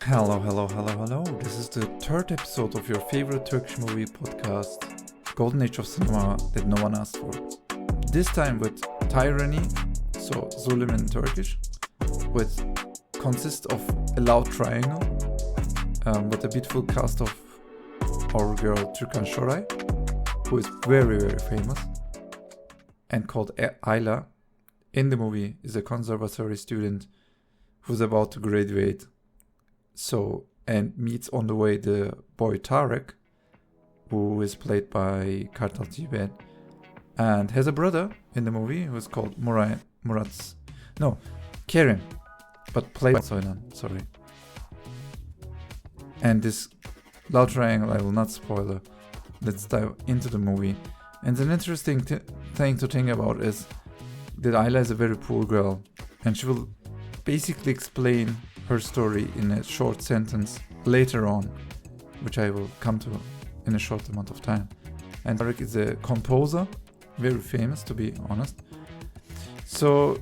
Hello, hello, hello, hello. This is the third episode of your favorite Turkish movie podcast, Golden Age of Cinema that no one asked for. This time with Tyranny, so Zulüm in Turkish, which consists of a love triangle with a beautiful cast of our girl Türkan Şoray, who is very, very famous, and called Ayla. In the movie is a conservatory student who's about to graduate. And meets on the way the boy Tarık, who is played by Kartal Tibet, and has a brother in the movie who's called Kerim, but played by Soylan, sorry. And this love triangle, I will not spoil it. Let's dive into the movie. And an interesting thing to think about is that Ayla is a very poor girl, and she will basically explain her story in a short sentence later on, which I will come to in a short amount of time. And Tarık is a composer, very famous to be honest. So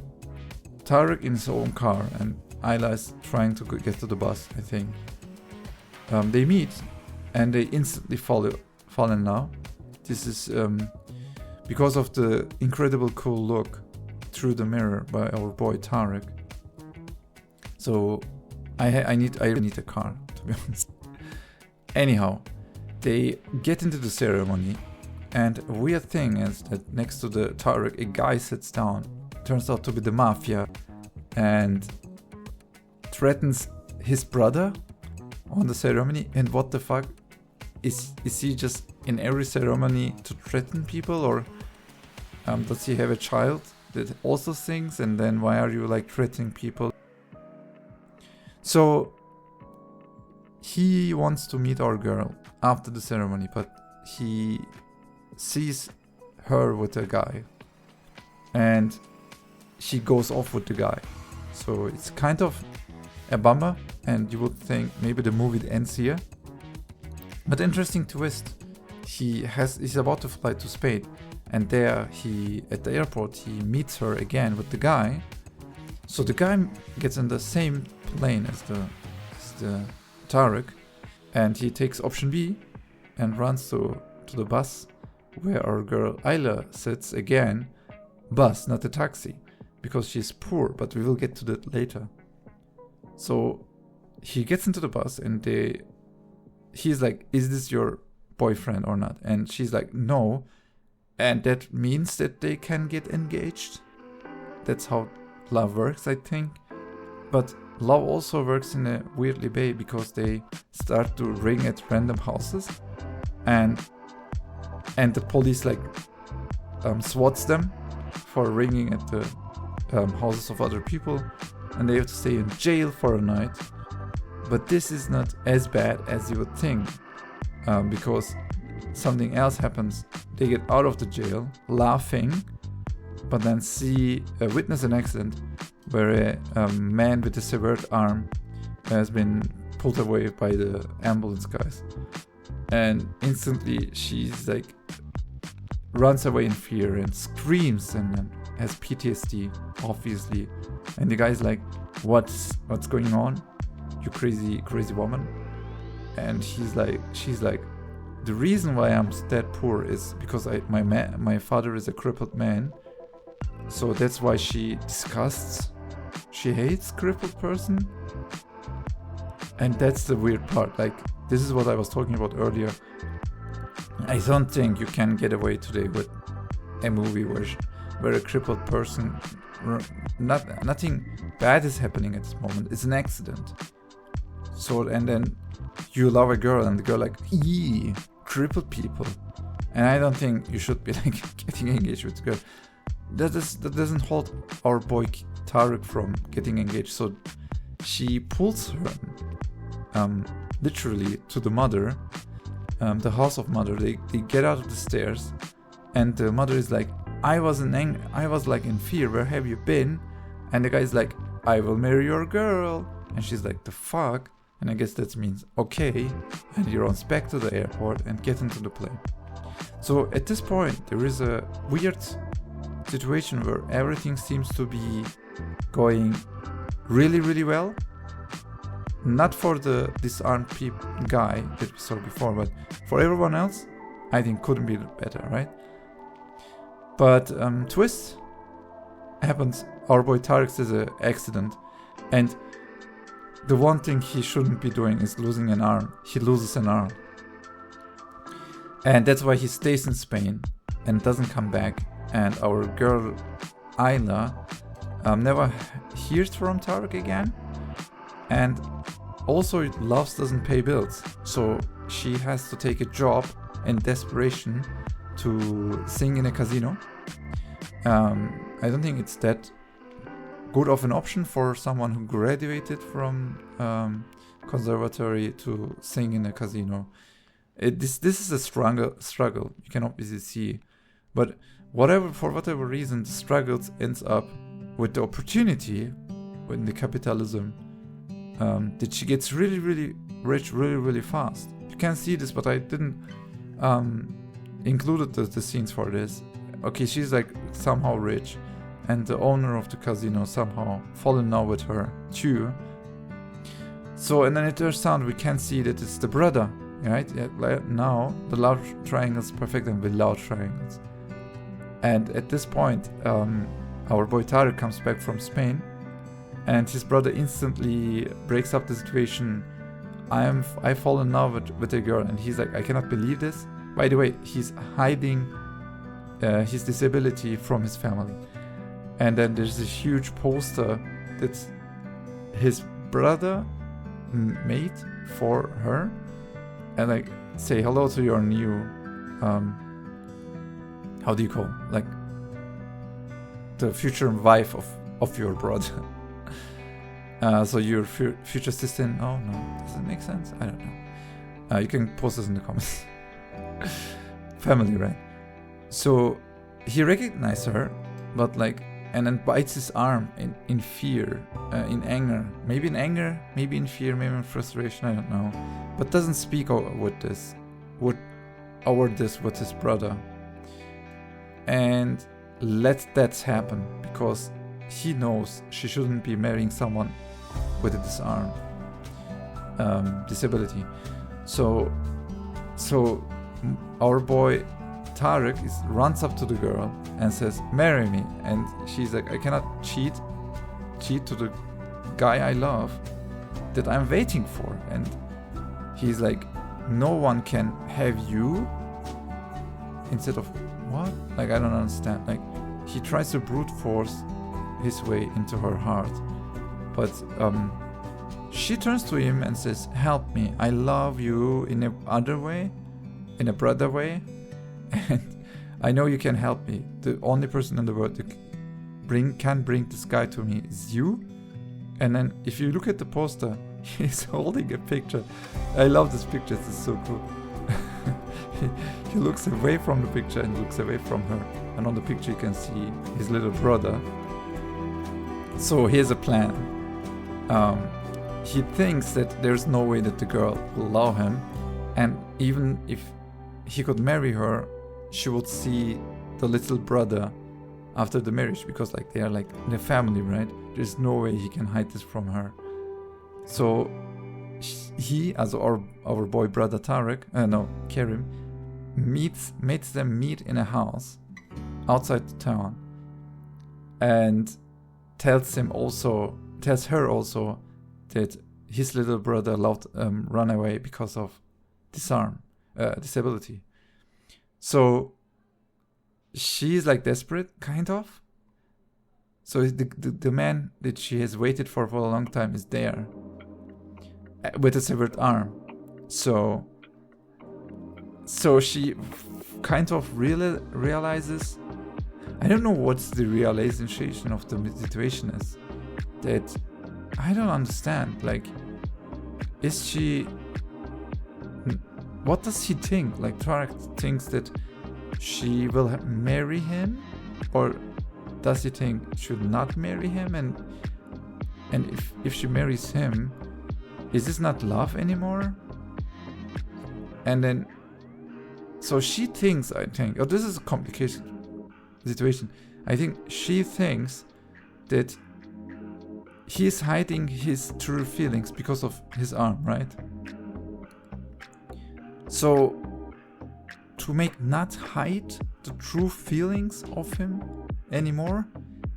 Tarık in his own car and Ayla is trying to get to the bus, I think. They meet and they instantly fall in love. This is because of the incredible cool look through the mirror by our boy Tarık. So I need a car, to be honest. Anyhow, they get into the ceremony, and a weird thing is that next to the Tarık, a guy sits down. Turns out to be the mafia, and threatens his brother on the ceremony. And what the fuck? Is he just in every ceremony to threaten people, or does he have a child that also sings? And then why are you like threatening people? So he wants to meet our girl after the ceremony, but he sees her with a guy and she goes off with the guy. So it's kind of a bummer, and you would think maybe the movie ends here. But interesting twist, he's about to fly to Spain, and there at the airport he meets her again with the guy. So the guy gets in the same plane as the Tarık, and he takes option B and runs to the bus where our girl Ayla sits again. Bus, not a taxi, because she's poor, but we will get to that later. So he gets into the bus and he's like, is this your boyfriend or not? And she's like, no. And that means that they can get engaged. That's how love works, I think. But love also works in a weirdly way, because they start to ring at random houses, and the police swats them for ringing at the houses of other people, and they have to stay in jail for a night. But this is not as bad as you would think, because something else happens. They get out of the jail laughing, but then witness an accident where a man with a severed arm has been pulled away by the ambulance guys. And instantly she's like, runs away in fear and screams and then has PTSD, obviously. And the guy's like, what's going on, you crazy woman? And she's like, the reason why I'm that poor is because my father is a crippled man. So that's why she hates crippled person. And that's the weird part. Like, this is what I was talking about earlier. I don't think you can get away today with a movie where a crippled person, nothing bad is happening at this moment. It's an accident. So, and then you love a girl and the girl like, eee, crippled people. And I don't think you should be like getting engaged with a girl. That doesn't hold our boy Tarık from getting engaged. So she pulls her literally to the mother, the house of mother. They get out of the stairs, and the mother is like, I was like in fear, where have you been? And the guy's like, I will marry your girl. And she's like, the fuck? And I guess that means okay. And he runs back to the airport and gets into the plane. So at this point there is a weird situation where everything seems to be going really, really well. not for the disarmed guy that we saw before, but for everyone else, I think couldn't be better, right? But twist happens. Our boy Tarek says an accident, and the one thing he shouldn't be doing is losing an arm. He loses an arm, and that's why he stays in Spain and doesn't come back. And our girl Ayla never hears from Tarek again, and also loves doesn't pay bills, so she has to take a job in desperation to sing in a casino. I don't think it's that good of an option for someone who graduated from conservatory to sing in a casino. This is a struggle you can obviously see, but for whatever reason, the struggles ends up with the opportunity in the capitalism that she gets really, really rich really, really fast. You can see this, but I didn't included the scenes for this. Okay, she's like somehow rich, and the owner of the casino somehow fall in love with her too. So, and then it turns out we can see that it's the brother, right? Now the love triangle is perfect and without triangles. And at this point, our boy Tarek comes back from Spain, and his brother instantly breaks up the situation. I fall in love with a girl, and he's like, I cannot believe this. By the way, he's hiding his disability from his family. And then there's this huge poster that his brother made for her, and like, say hello to your new how do you call it? Like the future wife of your brother. So your future sister. Oh no, does it make sense? I don't know. You can post this in the comments. Family, right? So he recognized her, but like, and then bites his arm in fear, in anger, maybe in fear, maybe in frustration, I don't know, but doesn't speak with this with his brother, and let that happen because he knows she shouldn't be marrying someone with a disability. So our boy Tarek runs up to the girl and says, marry me. And she's like, I cannot cheat to the guy I love that I'm waiting for. And he's like, no one can have you instead of what? Like, I don't understand. Like, he tries to brute force his way into her heart, but she turns to him and says, help me, I love you in a other way, in a brother way, and I know you can help me. The only person in the world that can bring this guy to me is you. And then if you look at the poster, he's holding a picture. I love this picture, this is so cool. he looks away from the picture and looks away from her, and on the picture you can see his little brother. So here's a plan. He thinks that there's no way that the girl will allow him, and even if he could marry her, she would see the little brother after the marriage, because like they are like in a family, right? There's no way he can hide this from her. So he, as our boy brother Karim, makes them meet in a house outside the town, and tells her also that his little brother run away because of disability. So she's like desperate, kind of. So the man that she has waited for a long time is there with a severed arm. So she kind of realizes, I don't know what's the realization of the situation is, that I don't understand. Like, is she... What does he think? Like, Tarek thinks that she will marry him, or does he think she should not marry him? And if she marries him, is this not love anymore? And then, so she thinks, this is a complicated situation. I think she thinks that he is hiding his true feelings because of his arm, right? So to make not hide the true feelings of him anymore,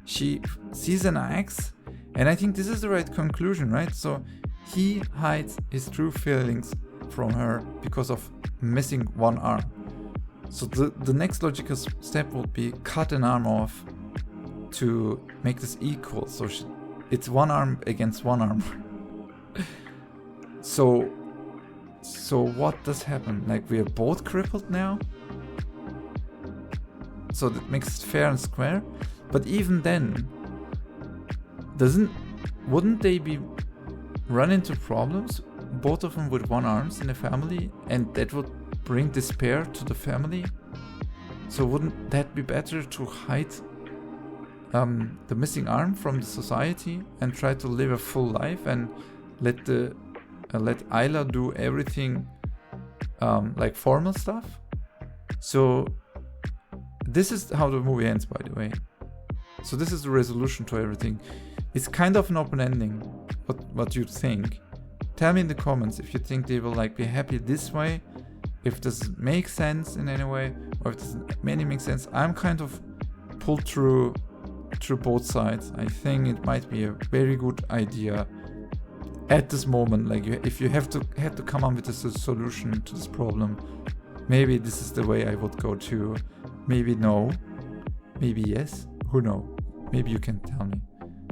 she sees an axe, and I think this is the right conclusion, right? So he hides his true feelings from her because of missing one arm. So the next logical step would be cut an arm off to make this equal. So it's one arm against one arm. So what does happen? Like, we are both crippled now? So that makes it fair and square. But even then, wouldn't they be run into problems, both of them with one arms in a family, and that would bring despair to the family? So wouldn't that be better to hide the missing arm from the society and try to live a full life and let Ayla do everything like formal stuff? So this is how the movie ends, by the way. So this is the resolution to everything. It's kind of an open ending. What you think? Tell me in the comments if you think they will like be happy this way, if this makes sense in any way, or if this really makes sense. I'm kind of pulled through both sides. I think it might be a very good idea at this moment. Like, if you have to come up with a solution to this problem, maybe this is the way I would go to. Maybe no, maybe yes. Who knows? Maybe you can tell me.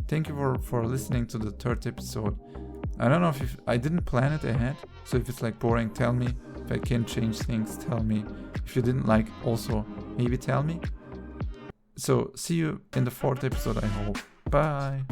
Thank you for listening to the 3rd episode. I don't know if I didn't plan it ahead, so if it's like boring, tell me. If I can change things, tell me. If you didn't like, also maybe tell me. So see you in the 4th episode, I hope. Bye.